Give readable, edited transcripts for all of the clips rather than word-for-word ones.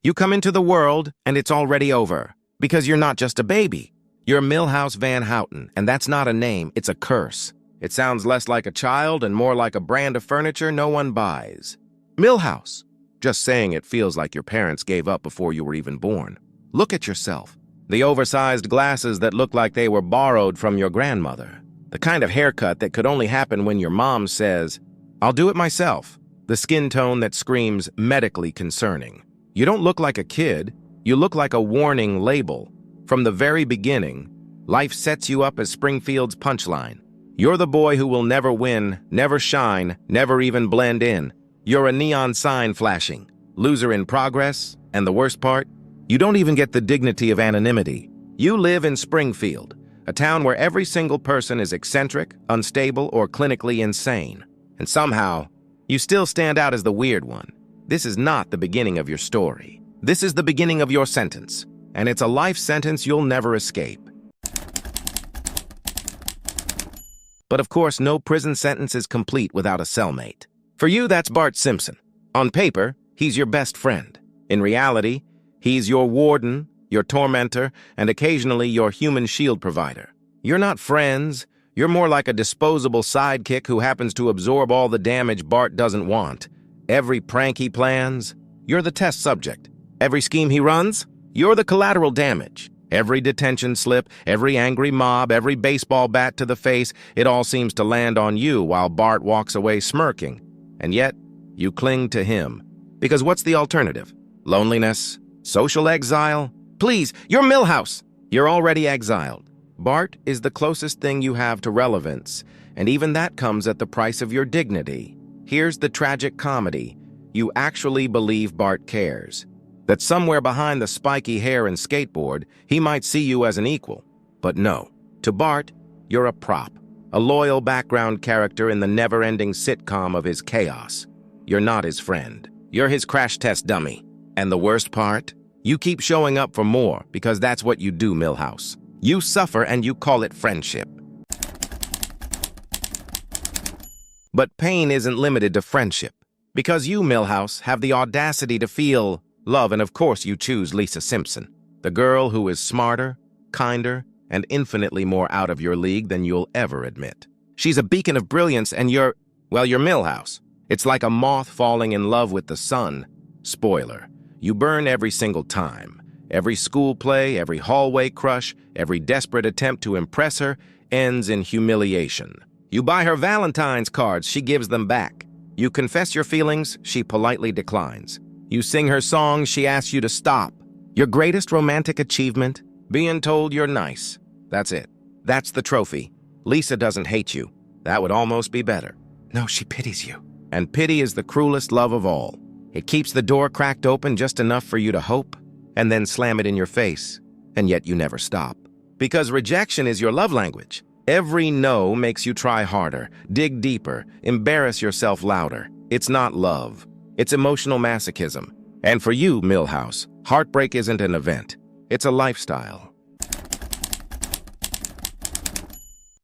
You come into the world, and it's already over. Because you're not just a baby. You're Milhouse Van Houten, and that's not a name, it's a curse. It sounds less like a child and more like a brand of furniture no one buys. Milhouse. Just saying it feels like your parents gave up before you were even born. Look at yourself. The oversized glasses that look like they were borrowed from your grandmother. The kind of haircut that could only happen when your mom says, "I'll do it myself." The skin tone that screams medically concerning. You don't look like a kid, you look like a warning label. From the very beginning, life sets you up as Springfield's punchline. You're the boy who will never win, never shine, never even blend in. You're a neon sign flashing, loser in progress, and the worst part, you don't even get the dignity of anonymity. You live in Springfield, a town where every single person is eccentric, unstable, or clinically insane. And somehow, you still stand out as the weird one. This is not the beginning of your story. This is the beginning of your sentence, and it's a life sentence you'll never escape. But of course, no prison sentence is complete without a cellmate. For you, that's Bart Simpson. On paper, he's your best friend. In reality, he's your warden, your tormentor, and occasionally your human shield provider. You're not friends. You're more like a disposable sidekick who happens to absorb all the damage Bart doesn't want. Every prank he plans, you're the test subject. Every scheme he runs, you're the collateral damage. Every detention slip, every angry mob, every baseball bat to the face, it all seems to land on you while Bart walks away smirking. And yet, you cling to him. Because what's the alternative? Loneliness? Social exile? Please, you're Milhouse! You're already exiled. Bart is the closest thing you have to relevance, and even that comes at the price of your dignity. Here's the tragic comedy. You actually believe Bart cares. That somewhere behind the spiky hair and skateboard, he might see you as an equal. But no. To Bart, you're a prop. A loyal background character in the never-ending sitcom of his chaos. You're not his friend. You're his crash test dummy. And the worst part? You keep showing up for more because that's what you do, Milhouse. You suffer and you call it friendship. But pain isn't limited to friendship. Because you, Milhouse, have the audacity to feel love, and of course you choose Lisa Simpson, the girl who is smarter, kinder, and infinitely more out of your league than you'll ever admit. She's a beacon of brilliance, and you're Milhouse. It's like a moth falling in love with the sun. Spoiler, you burn every single time. Every school play, every hallway crush, every desperate attempt to impress her ends in humiliation. You buy her Valentine's cards, she gives them back. You confess your feelings, she politely declines. You sing her songs, she asks you to stop. Your greatest romantic achievement? Being told you're nice. That's it. That's the trophy. Lisa doesn't hate you. That would almost be better. No, she pities you. And pity is the cruelest love of all. It keeps the door cracked open just enough for you to hope, and then slam it in your face. And yet you never stop. Because rejection is your love language. Every no makes you try harder, dig deeper, embarrass yourself louder. It's not love. It's emotional masochism. And for you, Milhouse, heartbreak isn't an event. It's a lifestyle.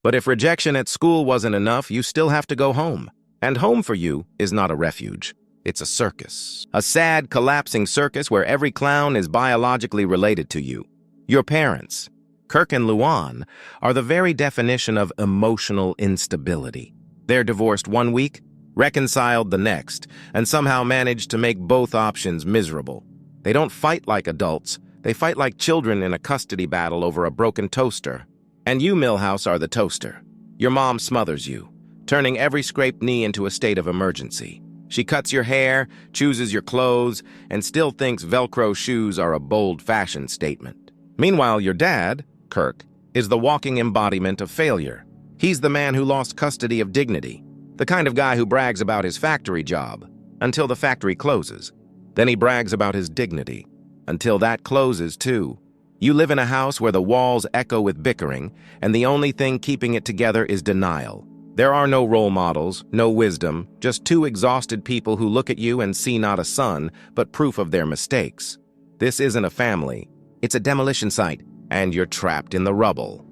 But if rejection at school wasn't enough, you still have to go home. And home for you is not a refuge. It's a circus. A sad, collapsing circus where every clown is biologically related to you. Your parents, Kirk and Luan, are the very definition of emotional instability. They're divorced one week, reconciled the next, and somehow managed to make both options miserable. They don't fight like adults. They fight like children in a custody battle over a broken toaster. And you, Milhouse, are the toaster. Your mom smothers you, turning every scraped knee into a state of emergency. She cuts your hair, chooses your clothes, and still thinks Velcro shoes are a bold fashion statement. Meanwhile, your dad, Kirk, is the walking embodiment of failure. He's the man who lost custody of dignity, the kind of guy who brags about his factory job until the factory closes. Then he brags about his dignity until that closes too. You live in a house where the walls echo with bickering, and the only thing keeping it together is denial. There are no role models, no wisdom, just two exhausted people who look at you and see not a son, but proof of their mistakes. This isn't a family. It's a demolition site, and you're trapped in the rubble.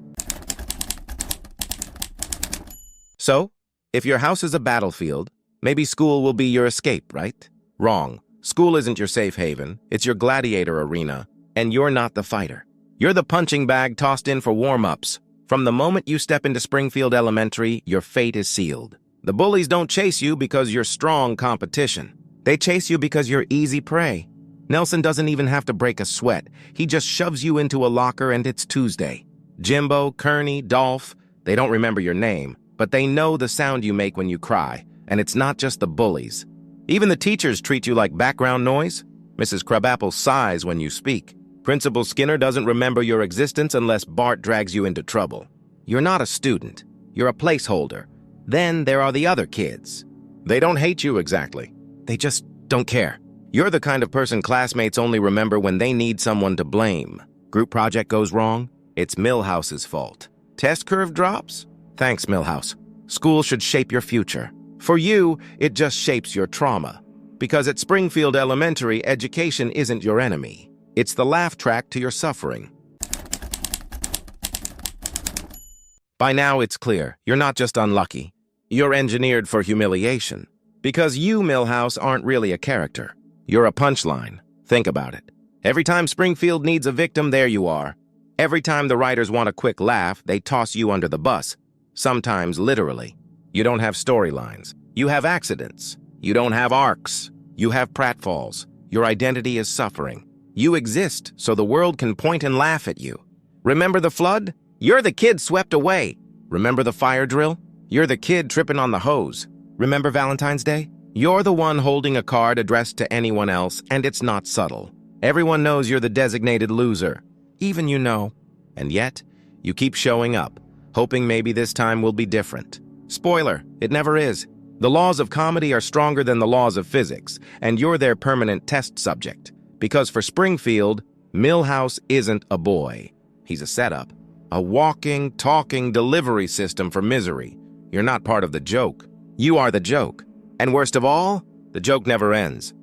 So, if your house is a battlefield, maybe school will be your escape, right? Wrong. School isn't your safe haven, it's your gladiator arena, and you're not the fighter. You're the punching bag tossed in for warm-ups. From the moment you step into Springfield Elementary, your fate is sealed. The bullies don't chase you because you're strong competition. They chase you because you're easy prey. Nelson doesn't even have to break a sweat. He just shoves you into a locker and it's Tuesday. Jimbo, Kearney, Dolph, they don't remember your name, but they know the sound you make when you cry, and it's not just the bullies. Even the teachers treat you like background noise. Mrs. Crabapple sighs when you speak. Principal Skinner doesn't remember your existence unless Bart drags you into trouble. You're not a student. You're a placeholder. Then there are the other kids. They don't hate you exactly. They just don't care. You're the kind of person classmates only remember when they need someone to blame. Group project goes wrong? It's Milhouse's fault. Test curve drops? Thanks, Milhouse. School should shape your future. For you, it just shapes your trauma. Because at Springfield Elementary, education isn't your enemy. It's the laugh track to your suffering. By now, it's clear. You're not just unlucky. You're engineered for humiliation. Because you, Milhouse, aren't really a character. You're a punchline. Think about it. Every time Springfield needs a victim, there you are. Every time the writers want a quick laugh, they toss you under the bus. Sometimes literally. You don't have storylines. You have accidents. You don't have arcs. You have pratfalls. Your identity is suffering. You exist so the world can point and laugh at you. Remember the flood? You're the kid swept away. Remember the fire drill? You're the kid tripping on the hose. Remember Valentine's Day? You're the one holding a card addressed to anyone else, and it's not subtle. Everyone knows you're the designated loser. Even you know. And yet, you keep showing up, hoping maybe this time will be different. Spoiler, it never is. The laws of comedy are stronger than the laws of physics, and you're their permanent test subject. Because for Springfield, Milhouse isn't a boy. He's a setup. A walking, talking delivery system for misery. You're not part of the joke. You are the joke. And worst of all, the joke never ends.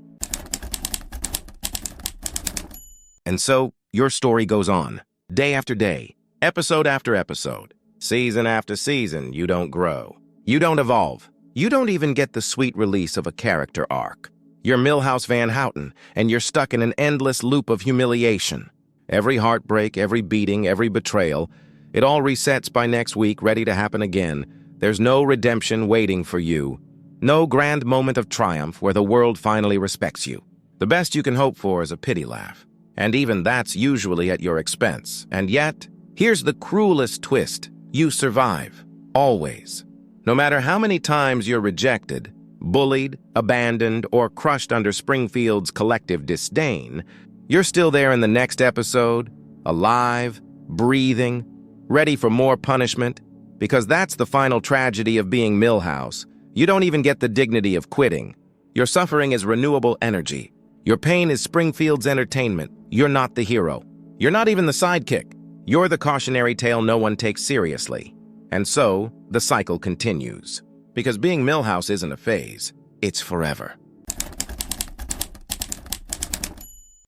And so, your story goes on. Day after day, episode after episode, season after season, you don't grow. You don't evolve. You don't even get the sweet release of a character arc. You're Milhouse Van Houten, and you're stuck in an endless loop of humiliation. Every heartbreak, every beating, every betrayal, it all resets by next week, ready to happen again. There's no redemption waiting for you. No grand moment of triumph where the world finally respects you. The best you can hope for is a pity laugh. And even that's usually at your expense. And yet, here's the cruelest twist. You survive. Always. No matter how many times you're rejected, bullied, abandoned, or crushed under Springfield's collective disdain, you're still there in the next episode, alive, breathing, ready for more punishment. Because that's the final tragedy of being Milhouse. You don't even get the dignity of quitting. Your suffering is renewable energy. Your pain is Springfield's entertainment. You're not the hero. You're not even the sidekick. You're the cautionary tale no one takes seriously. And so, the cycle continues. Because being Milhouse isn't a phase, it's forever.